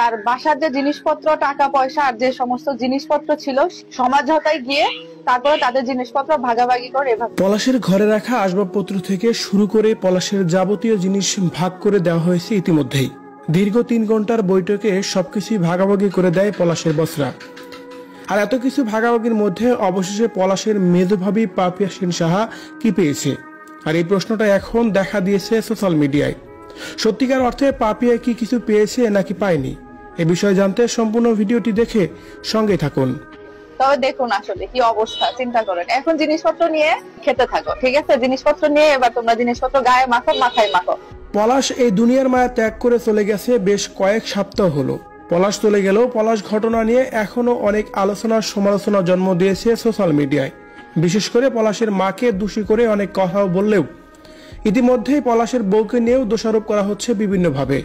আর বাসার যে জিনিসপত্র, টাকা পয়সা আর যে সমস্ত জিনিসপত্র ছিল সমাঝোতায় গিয়ে তারপরে তাদের জিনিসপত্র ভাগাভাগি করে এভাবে পলাশের ঘরে রাখা আসবাবপত্র থেকে শুরু করে পলাশের যাবতীয় জিনিস ভাগ করে দেওয়া হয়েছে ইতিমধ্যেই। দীর্ঘ 3 ঘন্টার বৈঠকে সবকিছুই ভাগাভাগি করে দেয় পলাশের বসরা। আর এত কিছু ভাগাভাগির মধ্যে অবশেষে পলাশের মেজভাবী পাপিয়া সেন সাহা কি পেয়েছে? আর এই প্রশ্নটা এখন দেখা দিয়েছে সোশ্যাল মিডিয়ায়। সত্যিকার অর্থে পাপিয়া কি কিছু পেয়েছে নাকি পায়নি, এ বিষয়ে জানতে সম্পূর্ণ ভিডিওটি দেখে সঙ্গে থাকুন। তবে দেখুন আসলে কি অবস্থা, চিন্তা করেন। এখন জিনিসপত্র নিয়ে খেতে থাকো, ঠিক আছে? জিনিসপত্র নিয়ে এবার তোমরা জিনিসপত্র গায়ে মাখো, মাথায় মাখো। পলাশ এই দুনিয়ার মায়া ত্যাগ করে চলে গেছে বেশ কয়েক সপ্তাহ হলো। পলাশ চলে গেলেও পলাশ ঘটনা নিয়ে এখনো অনেক আলোচনার সমালোচনা জন্ম দিয়েছে সোশ্যাল মিডিয়ায়। বিশেষ করে পলাশের মাকে দোষী করে অনেক কথাও বললেও ইতিমধ্যেই পলাশের বউকে নিয়েও দোষারোপ করা হচ্ছে বিভিন্নভাবে।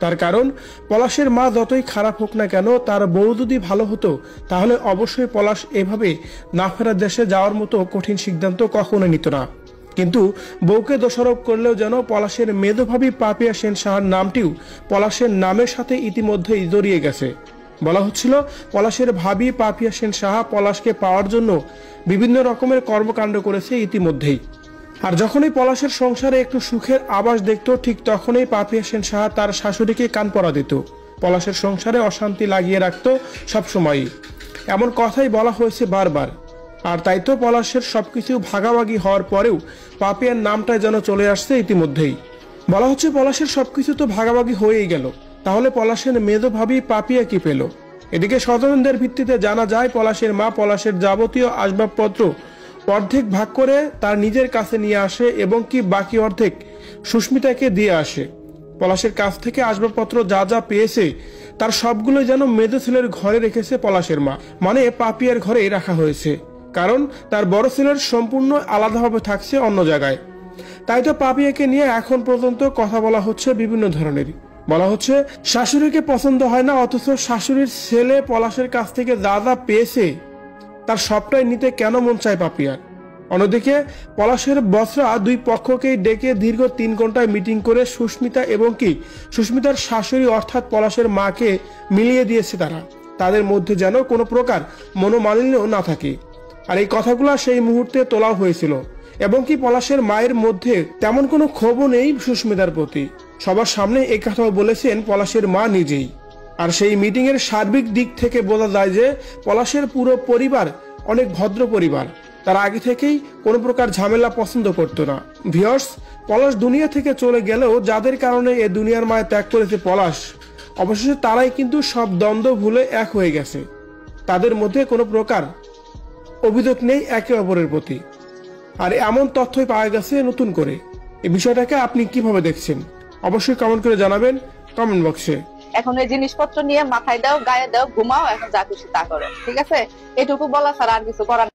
তার কারণ পলাশের মা যতই খারাপ হোক না কেন, তার বউ যদি ভালো হতো তাহলে অবশ্যই পলাশ এভাবে না ফেরার দেশে যাওয়ার মতো কঠিন সিদ্ধান্ত কখনো নিত না। কিন্তু বউকে দোষারোপ করলেও যেন পলাশের মেধোভাবী পাপিয়া সেন সাহার নামটিও পলাশের নামের সাথে ইতিমধ্যেই জড়িয়ে গেছে। বলা হচ্ছিল পলাশের ভাবি পাপিয়া সেন সাহা পলাশকে পাওয়ার জন্য বিভিন্ন রকমের কর্মকাণ্ড করেছে ইতিমধ্যেই। আর যখনই পলাশের সংসারে একটু সুখের আভাস দেখত, ঠিক তখনই পাপিয়া সেন সাহা তার শাশুড়িকে কান পড়া দিত, পলাশের সংসারে অশান্তি লাগিয়ে রাখত সবসময়ই। এমন কথাই বলা হয়েছে বারবার। আর তাই তো পলাশের সবকিছু ভাগাভাগি হওয়ার পরেও পাপিয়ার নামটা যেন চলে আসছে ইতিমধ্যেই। বলা হচ্ছে পলাশের সবকিছু তো ভাগাভাগি হয়েই গেল, তাহলে পলাশের মেধোভাবী পাপিয়া কি পেল? এদিকে স্বজনদের ভিত্তিতে জানা যায় পলাশের মা পলাশের যাবতীয় আসবাবপত্র অর্ধেক ভাগ করে তার নিজের কাছে নিয়ে আসে এবং কি বাকি অর্ধেক সুস্মিতাকে দিয়ে আসে। পলাশের কাছ থেকে আসবাবপত্র যা যা পেয়েছে তার সবগুলো যেন মেজো ছেলের ঘরে রেখেছে পলাশের মা, মানে পাপিয়ার ঘরে রাখা হয়েছে। কারণ তার বড় ছেলের সম্পূর্ণ আলাদাভাবে থাকছে অন্য জায়গায়। তাই তো পাপিয়াকে নিয়ে এখন পর্যন্ত কথা বলা হচ্ছে বিভিন্ন ধরনের। বলা হচ্ছে শাশুড়িকে পছন্দ হয় না, অথচ শাশুড়ির ছেলে পলাশের কাছ থেকে যা যা পেয়েছে তার সবটাই নিতে কেন মন চায় পাপিয়ার। অন্যদিকে পলাশের বসরা দুই পক্ষকেই ডেকে দীর্ঘ 3 ঘন্টায় মিটিং করে সুস্মিতা এবং কি সুস্মিতার শাশুড়ি অর্থাৎ পলাশের মাকে মিলিয়ে দিয়েছে তারা। তাদের মধ্যে যেন কোনো প্রকার মনোমালিন্য না থাকে। আর এই কথাগুলো সেই মুহূর্তে তোলা হয়েছিল এবং কি পলাশের মায়ের মধ্যে তেমন কোনো ক্ষোভও নেই সুস্মিতার প্রতি। সবার সামনে এই কথাও বলেছেন পলাশের মা নিজেই। আর সেই মিটিং এর সার্বিক দিক থেকে বোঝা যায় যে পলাশের পুরো পরিবার অনেক ভদ্র পরিবার। তারা আগে থেকেই কোনো প্রকার ঝামেলা পছন্দ করতো না। ভিউয়ার্স, পলাশ দুনিয়া থেকে চলে গেলেও যাদের কারণে এ দুনিয়ার মায়া ত্যাগ করেছে পলাশ, অবশেষে তারাই কিন্তু সব দ্বন্দ্ব ভুলে এক হয়ে গেছে। তাদের মধ্যে কোনো প্রকার অভিযোগ নেই একে অপরের প্রতি। আর এমন তথ্যই পাওয়া গেছে নতুন করে। এই বিষয়টাকে আপনি কিভাবে দেখছেন অবশ্যই কমেন্ট করে জানাবেন কমেন্ট বক্সে। এখন এই জিনিসপত্র নিয়ে মাথায় দাও, গায়ে দাও, ঘুমাও, এখন যা খুশি তা করো, ঠিক আছে? এটুকু বলা ছাড়া আর কিছু করার